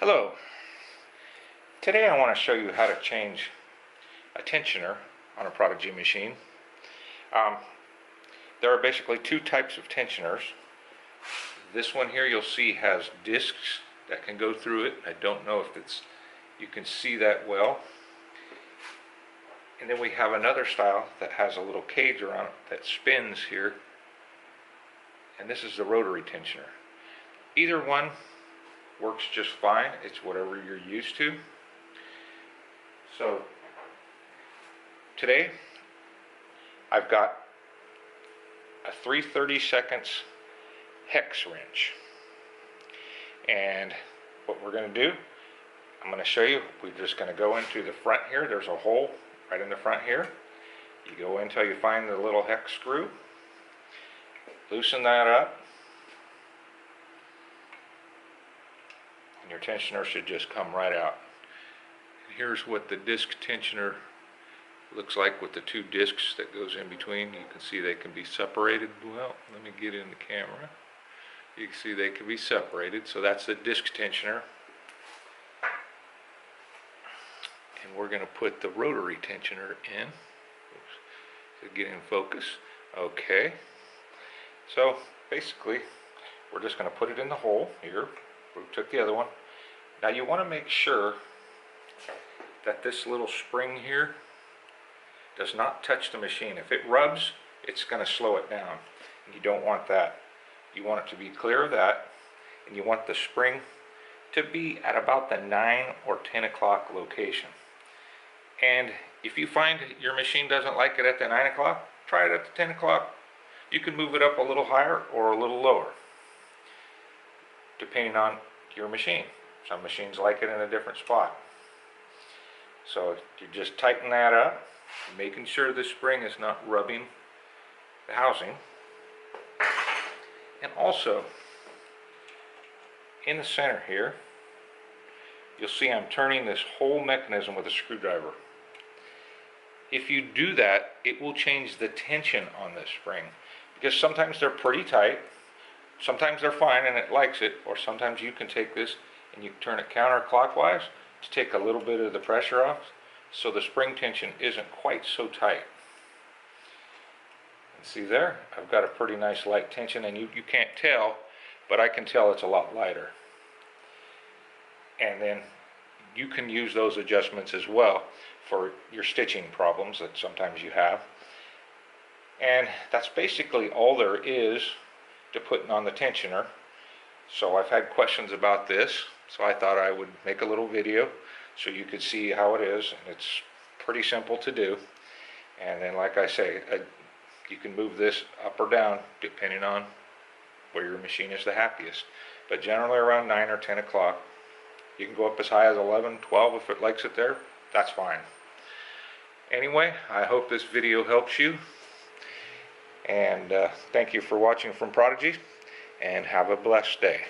Hello. Today I want to show you how to change a tensioner on a Prodigy machine. There are basically two types of tensioners. This one here you'll see has discs that can go through it. I don't know if you can see that well. And then we have another style that has a little cage around it that spins here. And this is the rotary tensioner. Either one works just fine. It's whatever you're used to. So today I've got a 3/32 hex wrench, and what we're going to do, I'm going to show you. We're just going to go into the front here. There's a hole right in the front here. You go in until you find the little hex screw, loosen that up, and your tensioner should just come right out. And here's what the disc tensioner looks like with the two discs that goes in between. You can see they can be separated. Well, let me get in the camera. You can see they can be separated. So that's the disc tensioner. And we're going to put the rotary tensioner in. Oops. So get in focus. Okay. So basically, we're just going to put it in the hole here. We took the other one. Now you want to make sure that this little spring here does not touch the machine. If it rubs, it's going to slow it down. And you don't want that. You want it to be clear of that, and you want the spring to be at about the 9 or 10 o'clock location. And if you find your machine doesn't like it at the 9 o'clock, try it at the 10 o'clock. You can move it up a little higher or a little lower, depending on your machine. Some machines like it in a different spot. So you just tighten that up, making sure the spring is not rubbing the housing. And also, in the center here, you'll see I'm turning this whole mechanism with a screwdriver. If you do that, it will change the tension on this spring, because sometimes they're pretty tight, sometimes they're fine and it likes it, or sometimes you can take this and you turn it counterclockwise to take a little bit of the pressure off, so the spring tension isn't quite so tight. And see there, I've got a pretty nice light tension, and you can't tell, but I can tell it's a lot lighter. And then you can use those adjustments as well for your stitching problems that sometimes you have. And that's basically all there is to putting on the tensioner. So I've had questions about this, so I thought I would make a little video so you could see how it is. And it's pretty simple to do. And then, like I say, you can move this up or down depending on where your machine is the happiest. But generally around 9 or 10 o'clock. You can go up as high as 11, 12 if it likes it there. That's fine. Anyway, I hope this video helps you. And thank you for watching from Prodigy. And have a blessed day.